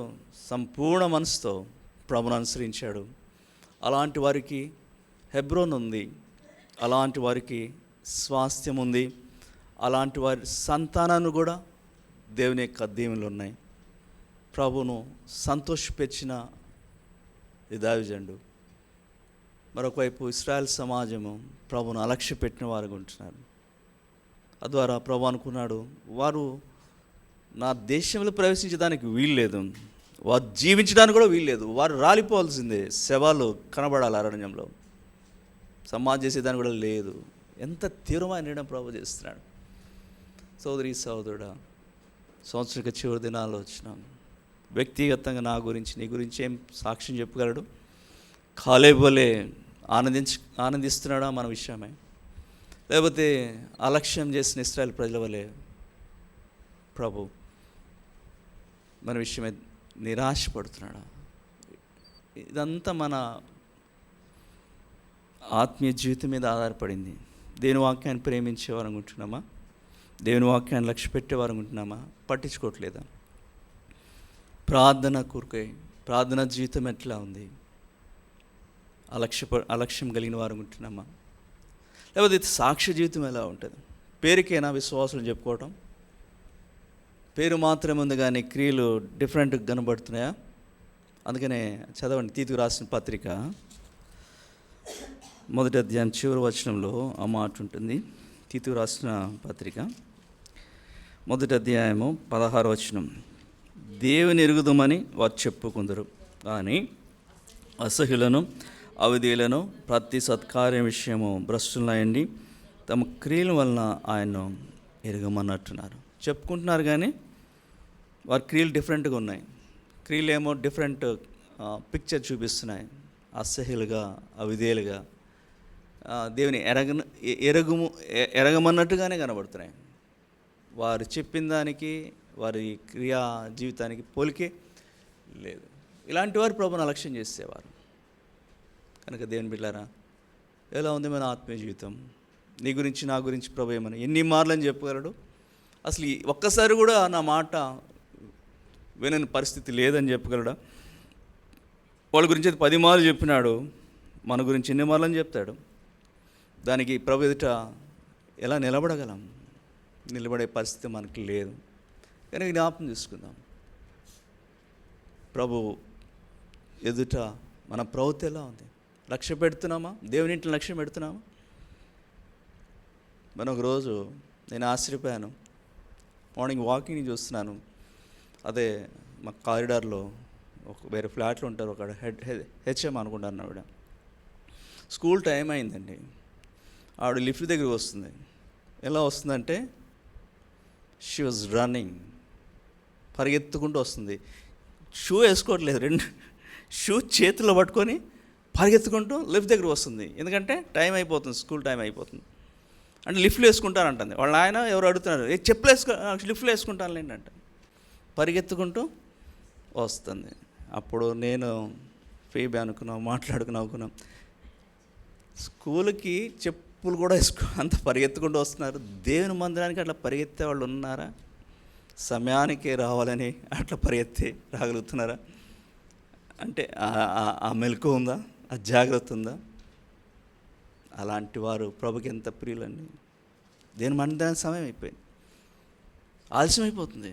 సంపూర్ణ మనసుతో ప్రభుని అనుసరించాడు. అలాంటి వారికి హెబ్రోన్ ఉంది, అలాంటి వారికి స్వాస్థ్యం ఉంది, అలాంటి వారి సంతానాన్ని కూడా దేవుని యొక్క దీవెనలు ఉన్నాయి. ప్రభును సంతోషపెచ్చిన ఈ దైవజనుడు. మరొకవైపు ఇశ్రాయేల్ సమాజము ప్రభును అలక్ష్య పెట్టిన వారు ఉంటున్నారు. తద్వారా ప్రభు అనుకున్నాడు, వారు నా దేశంలో ప్రవేశించడానికి వీల్లేదు, వారు జీవించడానికి కూడా వీల్లేదు, వారు రాలిపోవాల్సిందే, శవాలు కనబడాలి అరణ్యంలో, సమాజం చేసేదానికి కూడా లేదు. ఎంత తీవ్రమైన నిర్ణయం ప్రభు చేస్తున్నాడు. సోదరి సోదరుడా, సంవత్సరానికి చివరి దినాల్లో వచ్చినాం. వ్యక్తిగతంగా నా గురించి నీ గురించి ఏం సాక్ష్యం చెప్పగలడు? కాలేబు వలె ఆనందిస్తున్నాడా మన విషయమే? లేకపోతే అలక్ష్యం చేసిన ఇశ్రాయేలు ప్రజల వలె ప్రభు మన విషయమే నిరాశపడుతున్నాడా? ఇదంతా మన ఆత్మీయ జీవితం మీద ఆధారపడింది. దేవుని వాక్యాన్ని ప్రేమించేవారు అనుకుంటున్నామా? దేవుని వాక్యాన్ని లక్ష్య పెట్టేవారు అనుకుంటున్నామా? పట్టించుకోవట్లేదా? ప్రార్థన కోరికై ప్రార్థన జీవితం ఎట్లా ఉంది? అలక్ష్యం కలిగిన వారు అనుకుంటున్నామా? లేకపోతే సాక్ష్య జీవితం ఎలా ఉంటుంది? పేరుకైనా విశ్వాసులు చెప్పుకోవటం, పేరు మాత్రమే ఉంది కానీ క్రియలు డిఫరెంట్గా కనబడుతున్నాయా? అందుకనే చదవండి, తీతుకు రాసిన పత్రిక 1వ అధ్యాయం చివరి వచనంలో ఆ మాట ఉంటుంది. తీతుకు రాసిన పత్రిక 1వ అధ్యాయము 16వ వచనం. దేవుని ఎరుగుదమని వారు చెప్పుకుందరు, కానీ అసహ్యులను అవిధేయులను ప్రతి సత్కార్య విషయము భ్రష్టులయండి తమ క్రియల వలన ఆయన్ను ఎరగమన్నట్టున్నారు. చెప్పుకుంటున్నారు కానీ వారి క్రియలు డిఫరెంట్గా ఉన్నాయి. క్రియలు ఏమో డిఫరెంట్ పిక్చర్ చూపిస్తున్నాయి. అసహ్యులుగా, అవిధేయులుగా, దేవుని ఎరగమన్నట్టుగానే కనబడుతున్నాయి. వారు చెప్పిన దానికి వారి క్రియా జీవితానికి పోలికే లేదు. ఇలాంటి వారు ప్రభువును అలక్ష్యం చేసేవారు. కనుక దేవుని బిడ్డలారా, ఎలా ఉంది మన ఆత్మీయ జీవితం? నీ గురించి నా గురించి ప్రభు ఏమని ఎన్ని మార్లని చెప్పగలడు? అసలు ఒక్కసారి కూడా నా మాట వినని పరిస్థితి లేదని చెప్పగలడా? వాళ్ళ గురించి 10 మార్లు చెప్పినాడు, మన గురించి ఎన్ని మార్లని చెప్తాడు? దానికి ప్రభు ఎదుట ఎలా నిలబడగలం? నిలబడే పరిస్థితి మనకి లేదు. కానీ జ్ఞాపకం చేసుకుందాం, ప్రభు ఎదుట మన ప్రవృత్తి ఎలా ఉంది? లక్ష్య పెడుతున్నామా? దేవుని ఇంట్లో లక్ష్యం పెడుతున్నామా? మనం ఒకరోజు నేను ఆశ్చర్యపోయాను. మార్నింగ్ వాకింగ్ చూస్తున్నాను. అదే మా కారిడార్లో వేరే ఫ్లాట్లు ఉంటారు, ఒక హెచ్ఎం అనుకుంటాను. ఆవిడ స్కూల్ టైం అయిందండి. ఆవిడ లిఫ్ట్ దగ్గరికి వస్తుంది. ఎలా వస్తుందంటే షీ వాజ్ రన్నింగ్, పరిగెత్తుకుంటూ వస్తుంది. షూ వేసుకోవట్లేదు, 2 షూ చేతిలో పట్టుకొని పరిగెత్తుకుంటూ లిఫ్ట్ దగ్గర వస్తుంది. ఎందుకంటే టైం అయిపోతుంది, స్కూల్ టైం అయిపోతుంది. అంటే లిఫ్ట్లు వేసుకుంటానంటుంది. వాళ్ళ ఆయన ఎవరు అడుగుతున్నారు, చెప్పులు లిఫ్ట్లు వేసుకుంటానులేండి అంటే పరిగెత్తుకుంటూ వస్తుంది. అప్పుడు నేను ఫీబీ మాట్లాడుకున్నాం, స్కూల్కి చెప్పులు కూడా అంత పరిగెత్తుకుంటూ వస్తున్నారు. దేవుని మందిరానికి అట్లా పరిగెత్తే వాళ్ళు ఉన్నారా? సమయానికి రావాలని అట్లా పరిగెత్తి రాగలుగుతున్నారా? అంటే ఆ మెలకు ఉందా? ఆ జాగ్రత్త ఉందా? అలాంటి వారు ప్రభుకి ఎంత ప్రియులండి. దేవుని మందిరానికి సమయం అయిపోయింది, ఆలస్యం అయిపోతుంది.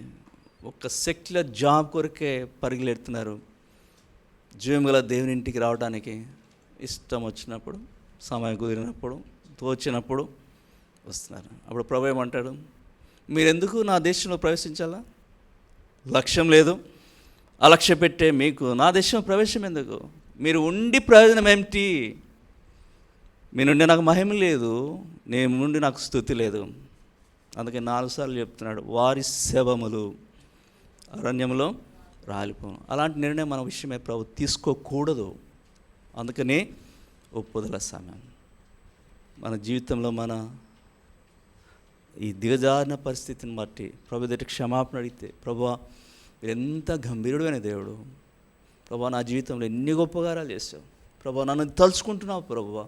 ఒక సెక్యులర్ జాబ్ కొరకే పరుగులెడుతున్నారు. జీవం గల దేవుని ఇంటికి రావడానికి ఇష్టం వచ్చినప్పుడు, సమయం కుదిరినప్పుడు, తోచినప్పుడు వస్తున్నారు. అప్పుడు ప్రభు ఏమంటాడు, మీరెందుకు నా దేశంలో ప్రవేశించాలా? లక్ష్యం లేదు, అలక్ష్య పెట్టే మీకు నా దేశంలో ప్రవేశం ఎందుకు? మీరు ఉండి ప్రయోజనం ఏమిటి? మీ నుండి నాకు మహిమ లేదు, నేను నుండి నాకు స్తుతి లేదు. అందుకే 4 సార్లు చెప్తున్నాడు, వారి శవములు అరణ్యంలో రాలిపోను. అలాంటి నిర్ణయం మన విషయమే ప్రభు తీసుకోకూడదు. అందుకని ఒప్పుదల సమయం మన జీవితంలో మన ఈ దిగజారిన పరిస్థితిని బట్టి ప్రభు దగ్గర క్షమాపణ అడిగితే, ప్రభువా మీరు ఎంత గంభీరుడైన దేవుడు, ప్రభువా నా జీవితంలో ఎన్ని గొప్ప కార్యాలు చేసావు, ప్రభువా నన్ను తలుచుకుంటున్నావు, ప్రభువా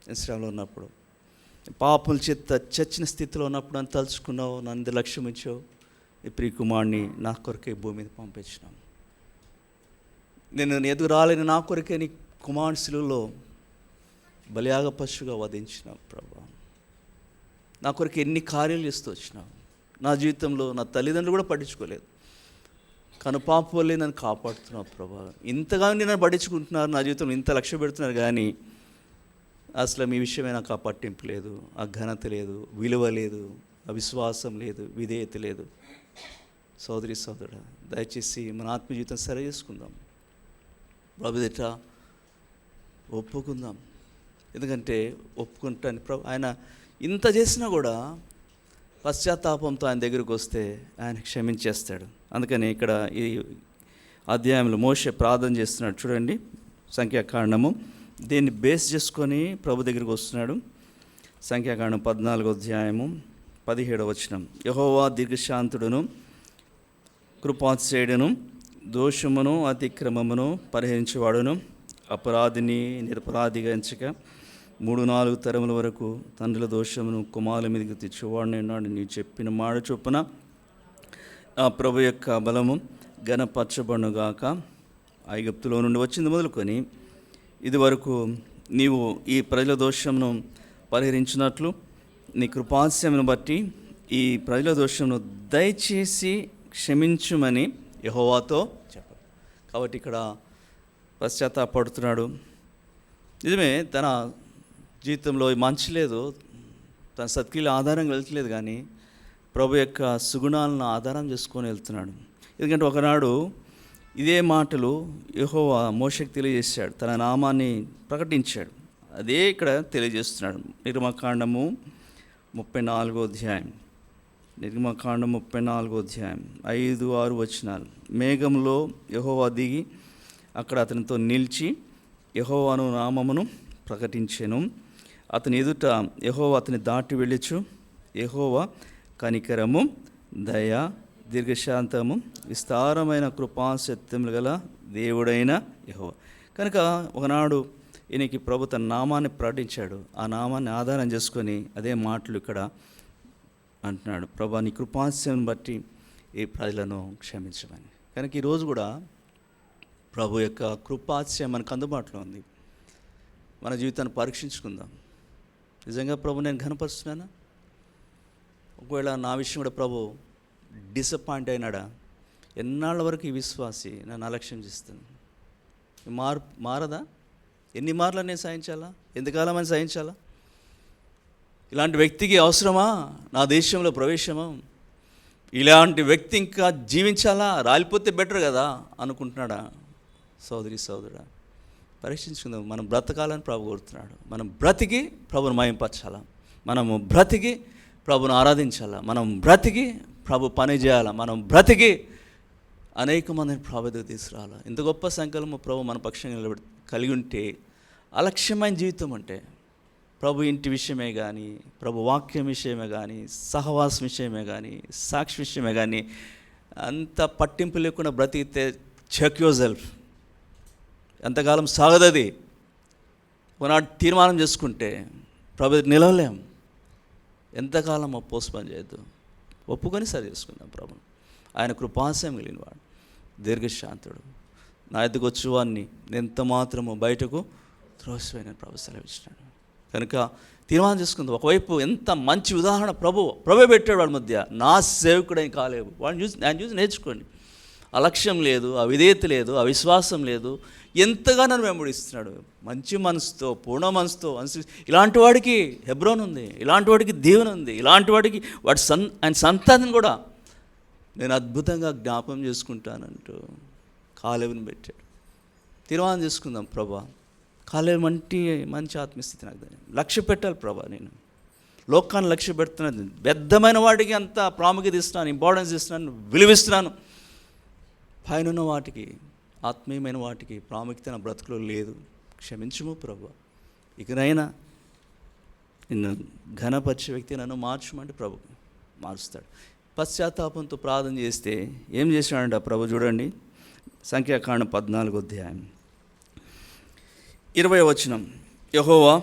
నేను శ్రమలో ఉన్నప్పుడు, పాపముల చేత చచ్చిన స్థితిలో ఉన్నప్పుడు నన్ను తలుచుకున్నావు, నన్ను లక్ష్యం ఇచ్చావు, ఈ ప్రియ కుమారుని నా కొరకే భూమి మీద పంపించినావు. నేను ఎదుగు రాలేని నా కొరకే నీ కుమారుని శిలువలో బలియాగ పశువుగా వధించినావు. ప్రభువా నా కొరకు ఎన్ని కార్యాలు చేస్తూ వచ్చినావు. నా జీవితంలో నా తల్లిదండ్రులు కూడా పట్టించుకోలేదు, కనుపాప వల్లే నన్ను కాపాడుతున్నావు. ప్రభువా ఇంతగా నన్ను పట్టించుకుంటున్నారు, నా జీవితంలో ఇంత లక్ష్య పెడుతున్నారు, కానీ అసలు మీ విషయమే నాకు ఆ పట్టింపు లేదు, ఆ ఘనత లేదు, విలువ లేదు, ఆ విశ్వాసం లేదు, విధేయత లేదు. సోదరి సోదరుడా, దయచేసి మన ఆత్మ జీవితం సరి చేసుకుందాం, ప్రభు ఎదుట ఒప్పుకుందాం. ఎందుకంటే ఒప్పుకుంటాను ఆయన ఇంత చేసినా కూడా పశ్చాత్తాపంతో ఆయన దగ్గరికి వస్తే ఆయన క్షమించేస్తాడు. అందుకని ఇక్కడ ఈ అధ్యాయంలో మోషే ప్రార్థన చేస్తున్నాడు. చూడండి, సంఖ్యాకాండము దీన్ని బేస్ చేసుకొని ప్రభు దగ్గరికి వస్తున్నాడు. సంఖ్యాకాండం 14వ అధ్యాయము 17వ వచనం, యెహోవా దీర్ఘశాంతుడును కృపాతిశయుడును దోషమును అతిక్రమమును పరిహరించేవాడును, అపరాధిని నిరపరాధిగా ఎంచక 3-4 తరముల వరకు తండ్రుల దోషమును కుమారుల మీదకి తెచ్చేవాడిని నాడు నీవు చెప్పిన మాట చొప్పున ఆ ప్రభు యొక్క బలము ఘనపరచబడునుగాక. ఐగుప్తులో నుండి వచ్చింది మొదలుకొని ఇది వరకు నీవు ఈ ప్రజల దోషమును పరిహరించినట్లు నీ కృపాస్యమును బట్టి ఈ ప్రజల దోషమును దయచేసి క్షమించుమని యెహోవాతో చెప్పాడు. కాబట్టి ఇక్కడ పశ్చాత్తాపడుతున్నాడు. నిజమే, తన జీవితంలో మంచి లేదు, తన సత్క్రియల ఆధారంగా వెళ్తలేదు, కానీ ప్రభు యొక్క సుగుణాలను ఆధారం చేసుకొని వెళ్తున్నాడు. ఎందుకంటే ఒకనాడు ఇదే మాటలు యెహోవా మోషేకు తెలియజేశాడు, తన నామాన్ని ప్రకటించాడు. అదే ఇక్కడ తెలియజేస్తున్నాడు. నిర్గమకాండము 34వ అధ్యాయం, నిర్గమకాండం 34వ అధ్యాయం 5-6 వచనాలు. మేఘంలో యెహోవా దిగి అక్కడ అతనితో నిలిచి యెహోవాను నామమును ప్రకటించెను. అతని ఎదుట యెహోవా అతని దాటి వెళ్ళుచు, యెహోవా కనికరము, దయ, దీర్ఘశాంతము, విస్తారమైన కృపాసత్యములు గల దేవుడైన యెహోవా. కనుక ఒకనాడు ఈయనకి ప్రభు తన నామాన్ని ప్రకటించాడు. ఆ నామాన్ని ఆధారం చేసుకొని అదే మాటలు ఇక్కడ అంటున్నాడు, ప్రభు నీ కృపాస్యం బట్టి ఈ ప్రజలను క్షమించమని. కనుక ఈరోజు కూడా ప్రభు యొక్క కృపాస్యం మనకు అందుబాటులో ఉంది. మన జీవితాన్ని పరీక్షించుకుందాం. నిజంగా ప్రభు నేను ఘనపరుస్తున్నానా? ఒకవేళ నా విషయం కూడా ప్రభు డిసప్పాయింట్ అయినాడా? ఎన్నాళ్ళ వరకు ఈ విశ్వాసి నన్ను అలక్ష్యం చేస్తాను? మారదా? ఎన్ని మార్లు నేను సహించాలా? ఎంతకాలం అని సహించాలా? ఇలాంటి వ్యక్తికి అవసరమా నా దేశంలో ప్రవేశమా? ఇలాంటి వ్యక్తి ఇంకా జీవించాలా? రాలిపోతే బెటర్ కదా అనుకుంటున్నాడా? సోదరి సోదరుడా, పరీక్షించుకుందాం. మనం బ్రతకాలని ప్రభు కోరుతున్నాడు. మనం బ్రతికి ప్రభుని మహింపరచాలా, మనము బ్రతికి ప్రభుని ఆరాధించాలా, మనం బ్రతికి ప్రభు పని చేయాలా, మనం బ్రతికి అనేక మందిని ప్రభు దగ్గర తీసుకురావాలా. ఇంత గొప్ప సంకల్పము ప్రభు మన పక్షంగా కలిగి ఉంటే, అలక్ష్యమైన జీవితం అంటే ప్రభు ఇంటి విషయమే కానీ, ప్రభు వాక్యం విషయమే కానీ, సహవాసం విషయమే కానీ, సాక్షి విషయమే కానీ అంత పట్టింపు లేకుండా బ్రతికితే చెక్ యువర్ సెల్ఫ్. ఎంతకాలం సాగదది? ఒకనాడు తీర్మానం చేసుకుంటే ప్రభు నిలవలేం. ఎంతకాలం పోస్ట్పోన్ చేయొద్దు, ఒప్పుకొని సరి చేసుకుందాం ప్రభుని. ఆయన కృపాశయం కలిగినవాడు, దీర్ఘశాంతుడు. నా ఎద్దుకు వచ్చు వాడిని ఎంత మాత్రము బయటకు త్రోసిపోయిన ప్రభు సెలవిచ్చినాడు. కనుక తీర్మానం చేసుకుందాం. ఒకవైపు ఎంత మంచి ఉదాహరణ ప్రభు పెట్టాడు వాడి మధ్య. నా సేవకుడని కాలేవు, వాడిని ఆయన చూసి నేర్చుకోండి. అలక్ష్యం లేదు, అవిధేయత లేదు, అవిశ్వాసం లేదు, ఎంతగా నన్ను వెంబడిస్తున్నాడు మంచి మనసుతో, పూర్ణ మనసుతో. ఇలాంటి వాడికి హెబ్రోన్ ఉంది, ఇలాంటి వాడికి దీవెన ఉంది, ఇలాంటి వాడికి ఆయన సంతానం కూడా నేను అద్భుతంగా జ్ఞాపకం చేసుకుంటానంటూ కాలేవుని పెట్టాడు. తీర్మానం చేసుకుందాం, ప్రభా కాలేవు మంచి ఆత్మస్థితి నాకు లక్ష్య పెట్టాలి ప్రభా. నేను లోకాన్ని లక్ష్య పెడుతున్నాను, వ్యర్థమైన వాటికి అంత ప్రాముఖ్యత ఇస్తున్నాను, ఇంపార్టెన్స్ ఇస్తున్నాను, విలువిస్తున్నాను. పైన వాటికి, ఆత్మీయమైన వాటికి ప్రాముఖ్యత నా బ్రతుకులో లేదు. క్షమించుము ప్రభు. ఇకనైనా నిన్ను ఘనపరిచే వ్యక్తి నన్ను మార్చమంటే ప్రభు మారుస్తాడు. పశ్చాత్తాపంతో ప్రార్థన చేస్తే ఏం చేశాడంట ప్రభు? చూడండి, సంఖ్యాకాండం 14వ అధ్యాయం 20వ వచనం. యెహోవా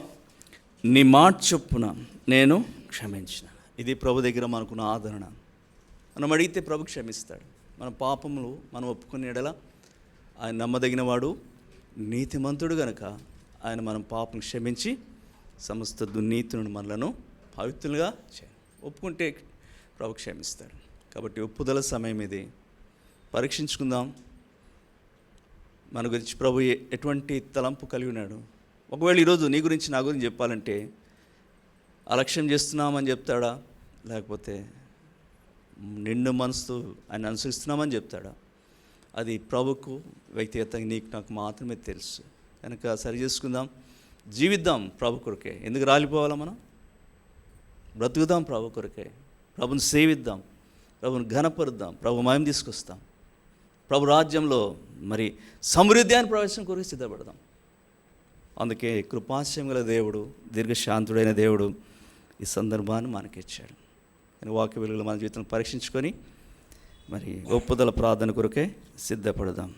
నీ మాట చొప్పున నేను క్షమించిన. ఇది ప్రభు దగ్గర మనకున్న ఆదరణ. మనం అడిగితే ప్రభు క్షమిస్తాడు. మన పాపములు మనం ఒప్పుకునే ఎడల ఆయన నమ్మదగినవాడు, నీతిమంతుడు గనుక ఆయన మనం పాపం క్షమించి సమస్త దుర్నీతి నుండి మనలను పవిత్రులుగా చేయాలి. ఒప్పుకుంటే ప్రభు క్షమిస్తాడు. కాబట్టి ఒప్పుదల సమయం ఇది. పరీక్షించుకుందాం మన గురించి ప్రభు ఎటువంటి తలంపు కలిగి ఉన్నాడు. ఒకవేళ ఈరోజు నీ గురించి నా గురించి చెప్పాలంటే అలక్ష్యం చేస్తున్నామని చెప్తాడా, లేకపోతే నిండు మనసుతో ఆయన అనుసరిస్తున్నామని చెప్తాడా? అది ప్రభుకు వ్యక్తిగతంగా నీకు నాకు మాత్రమే తెలుసు. కనుక సరి చేసుకుందాం, జీవిద్దాం ప్రభు కొరకే. ఎందుకు రాలిపోవాలా? మనం బ్రతుకుదాం ప్రభు కొరకే. ప్రభుని సేవిద్దాం, ప్రభుని ఘనపరుద్దాం, ప్రభు మహిమ తీసుకొస్తాం. ప్రభు రాజ్యంలో మరి సమృద్ధి అని ప్రవేశం కొరకు సిద్ధపడదాం. అందుకే కృపాస్యం గల దేవుడు, దీర్ఘశాంతుడైన దేవుడు ఈ సందర్భాన్ని మనకిచ్చాడు. వాక్య వెలుగులో మన జీవితం పరీక్షించుకొని మరి ఒప్పుదల ప్రార్థన కొరకే సిద్ధపడదాం.